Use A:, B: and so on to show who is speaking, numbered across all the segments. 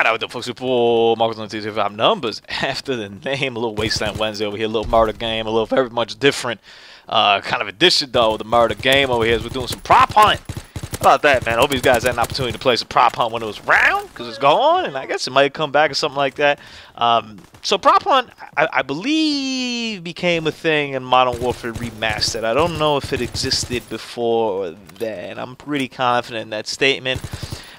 A: I know what the fuck's people Marcos on the TV numbers after the name. A little Wasteland Wednesday over here, a little murder game, a little very much different kind of addition though. The murder game over here is we're doing some prop hunt. How about that, man? I hope you guys had an opportunity to play some prop hunt when it was around, because it's gone, and I guess it might come back or something like that. So prop hunt, I believe, became a thing in Modern Warfare Remastered. I don't know if it existed before then. I'm pretty confident in that statement.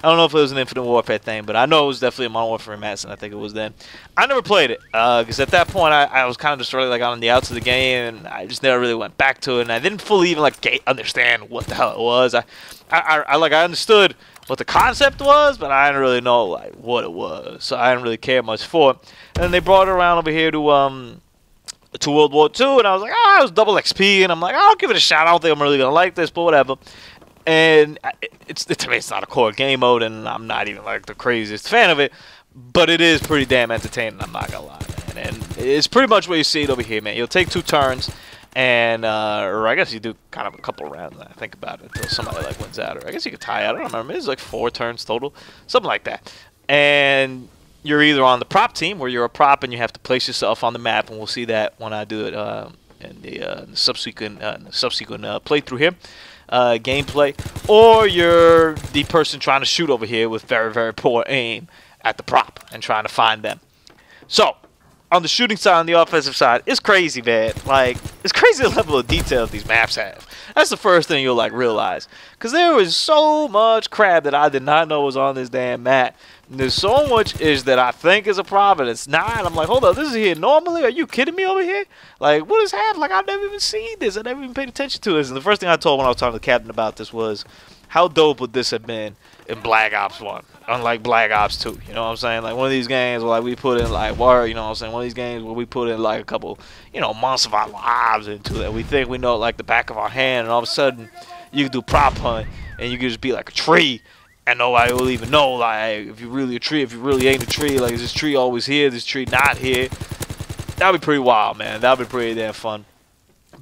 A: I don't know if it was an Infinite Warfare thing, but I know it was definitely a Modern Warfare Remastered, and I think it was then. I never played it, because at that point, I was kind of just really like on the outs of the game, and I just never really went back to it, and I didn't fully even like understand what the hell it was. I understood what the concept was, but I didn't really know like what it was, so I didn't really care much for it. And then they brought it around over here to World War II, and I was like, oh, it was double XP, and I'm like, I'll give it a shot. I don't think I'm really gonna like this, but whatever. And to me, it's not a core game mode, and I'm not even like the craziest fan of it, but it is pretty damn entertaining. I'm not gonna lie, man. And it's pretty much what you see it over here, man. You'll take 2 turns. And, or I guess you do kind of a couple rounds, I think about it, until somebody, like, wins out. Or I guess you could tie out. I don't remember. It's like 4 turns total. Something like that. And you're either on the prop team, where you're a prop and you have to place yourself on the map. And we'll see that when I do it in the subsequent playthrough here. Gameplay. Or you're the person trying to shoot over here with very, very poor aim at the prop and trying to find them. So, on the shooting side, on the offensive side, it's crazy, man. Like, it's crazy the level of detail these maps have. That's the first thing you'll, like, realize. Because there was so much crap that I did not know was on this damn map. And there's so much ish that I think is a prop, and it's not. I'm like, hold up, this is here normally? Are you kidding me over here? Like, what is happening? Like, I've never even seen this. I never even paid attention to this. And the first thing I told when I was talking to the captain about this was, how dope would this have been in Black Ops 1, unlike Black Ops 2, you know what I'm saying? Like, one of these games where, like, we put in, like, war, you know what I'm saying? One of these games where we put in, like, a couple, you know, months of our lives into that. We think we know it like the back of our hand, and all of a sudden, you can do prop hunt, and you can just be like a tree, and nobody will even know, like, if you're really a tree, if you really ain't a tree, like, is this tree always here, this tree not here? That'd be pretty wild, man. That'd be pretty damn fun.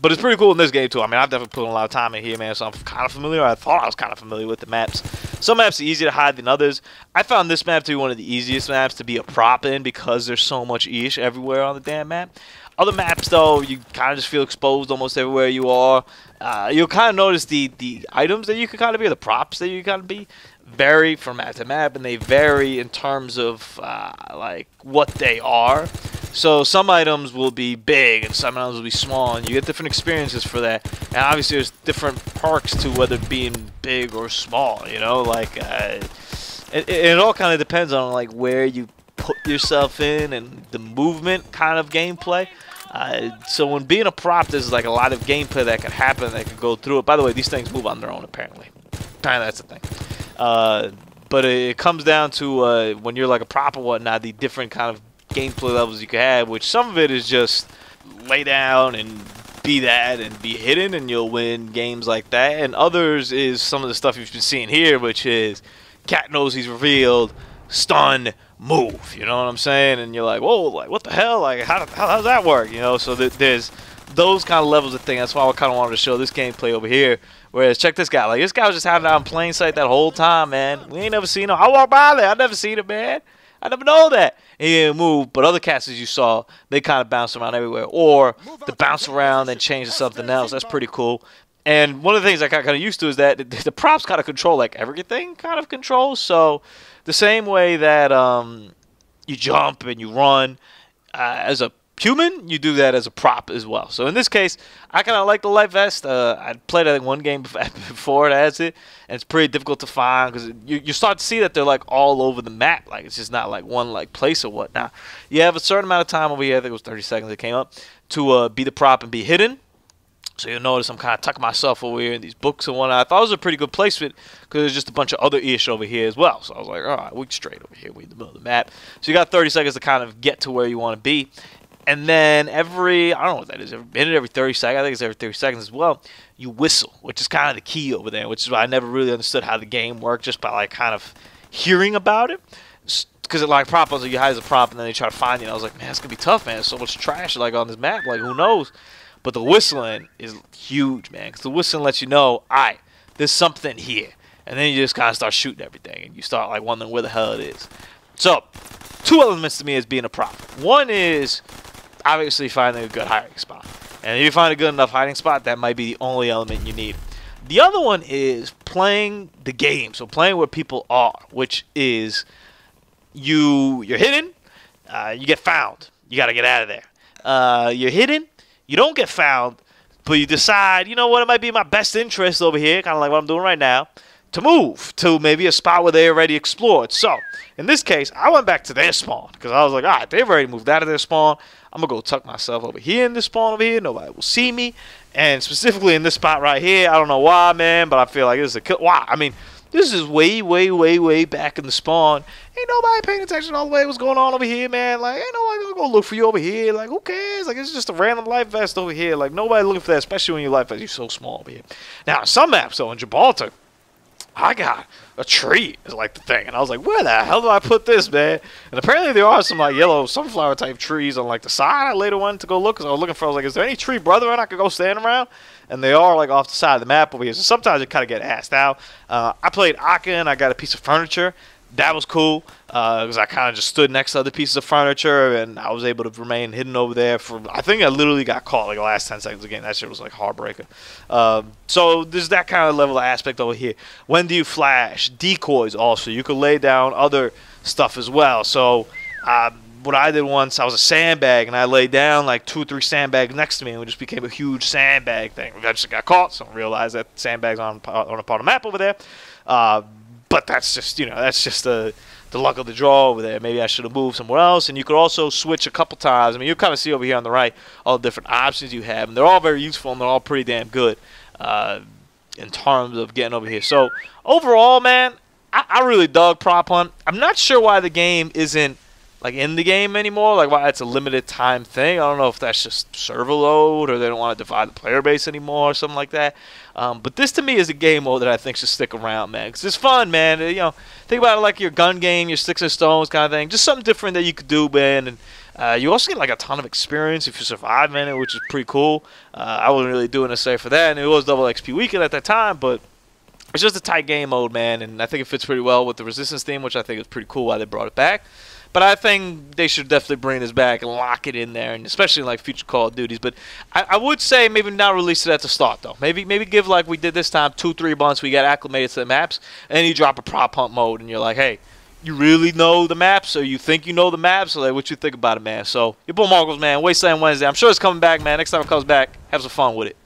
A: But it's pretty cool in this game, too. I mean, I've definitely put a lot of time in here, man, so I'm kind of familiar. I thought I was kind of familiar with the maps. Some maps are easier to hide than others. I found this map to be one of the easiest maps to be a prop in because there's so much ish everywhere on the damn map. Other maps, though, you kind of just feel exposed almost everywhere you are. You'll kind of notice the items that you could kind of be, or the props that you kind of be, vary from map to map, and they vary in terms of, like, what they are. So some items will be big and some items will be small, and you get different experiences for that. And obviously there's different perks to whether being big or small, you know, like it all kind of depends on like where you put yourself in and the movement kind of gameplay. So when being a prop, there's like a lot of gameplay that can happen, that can go through it. By the way, these things move on their own apparently. That's the thing. But it comes down to when you're like a prop or whatnot, the different kind of gameplay levels you can have, which some of it is just lay down and be that and be hidden and you'll win games like that, and others is some of the stuff you've been seeing here, which is cat knows he's revealed, stun, move, you know what I'm saying? And you're like, whoa, like what the hell, like how does that work, you know? So there's those kind of levels of things. That's why I kind of wanted to show this gameplay over here. Whereas check this guy, like this guy was just hiding out in plain sight that whole time, man. We ain't never seen him. I walked by there, I never seen him, man. I never know that. He didn't move, but other cats, as you saw, they kind of bounce around everywhere. Or the bounce around and change to something else. That's pretty cool. And one of the things I got kind of used to is that the props kind of control, like everything kind of controls. So the same way that you jump and you run as a human, you do that as a prop as well. So in this case, I kind of like the light vest. I played I think one game before it has it, and it's pretty difficult to find because you start to see that they're like all over the map. Like it's just not like one like place or whatnot. You have a certain amount of time over here. I think it was 30 seconds. It came up to be the prop and be hidden. So you'll notice I'm kind of tucking myself over here in these books and whatnot. I thought it was a pretty good placement because there's just a bunch of other ish over here as well. So I was like, all right, we're straight over here. We're in the middle of the map. So you got 30 seconds to kind of get to where you want to be. And then I don't know what that is, every minute, every 30 seconds, I think it's every 30 seconds as well, you whistle, which is kind of the key over there, which is why I never really understood how the game worked just by like kind of hearing about it. Because it like prop, I was like, you hide as a prop, and then they try to find you, and I was like, man, it's going to be tough, man. There's so much trash like on this map, like who knows? But the whistling is huge, man, because the whistling lets you know, all right, there's something here. And then you just kind of start shooting everything, and you start like wondering where the hell it is. So, two elements to me as being a prop. One is obviously finding a good hiding spot. And if you find a good enough hiding spot, that might be the only element you need. The other one is playing the game. So playing where people are, which is you're hidden, you get found. You got to get out of there. You're hidden, you don't get found, but you decide, you know what, it might be in my best interest over here, kind of like what I'm doing right now, to move to maybe a spot where they already explored. So, in this case, I went back to their spawn because I was like, all right, they've already moved out of their spawn. I'm going to go tuck myself over here in this spawn over here. Nobody will see me. And specifically in this spot right here, I don't know why, man, but I feel like this is a kill. Why? I mean, this is way, way, way, way back in the spawn. Ain't nobody paying attention all the way what's going on over here, man. Like, ain't nobody gonna go look for you over here. Like, who cares? Like, it's just a random life vest over here. Like, nobody looking for that, especially when your life vest, you're so small over here. Now, some maps, though, in Gibraltar, I got a tree is like the thing. And I was like, where the hell do I put this, man? And apparently there are some like yellow sunflower type trees on like the side. I later went to go look because I was looking for, I was like, is there any tree brethren I could go stand around? And they are like off the side of the map over here. So sometimes you kind of get asked out. I played Aka and I got a piece of furniture. That was cool because I kind of just stood next to other pieces of furniture and I was able to remain hidden over there for, I think I literally got caught like the last 10 seconds again. That shit was like heartbreaker. So there's that kind of level of aspect over here. When do you flash? Decoys also. You could lay down other stuff as well. So what I did once, I was a sandbag and I laid down like 2 or 3 sandbags next to me and it just became a huge sandbag thing. Eventually got caught, so I realized that sandbags on a part of the map over there. But that's just, you know, that's just the luck of the draw over there. Maybe I should have moved somewhere else. And you could also switch a couple times. I mean, you kind of see over here on the right all the different options you have. And they're all very useful and they're all pretty damn good in terms of getting over here. So, overall, man, I really dug Prop Hunt. I'm not sure why the game isn't, like, in the game anymore. Like, why it's a limited time thing. I don't know if that's just server load or they don't want to divide the player base anymore or something like that. But this to me is a game mode that I think should stick around, man. Because it's fun, man. You know, think about it like your gun game, your sticks and stones kind of thing. Just something different that you could do, man. And you also get like a ton of experience if you survive in it, which is pretty cool. I wasn't really doing a save for that, and it was double XP weekend at that time, but it's just a tight game mode, man. And I think it fits pretty well with the Resistance theme, which I think is pretty cool why they brought it back. But I think they should definitely bring this back and lock it in there, and especially in like future Call of Duties. But I would say maybe not release it at the start though. Maybe give like we did this time 2-3 months. We got acclimated to the maps, and then you drop a prop hunt mode, and you're like, hey, you really know the maps, or you think you know the maps, or like what you think about it, man. So your boy Marcos, man. Wasteland Wednesday. I'm sure it's coming back, man. Next time it comes back, have some fun with it.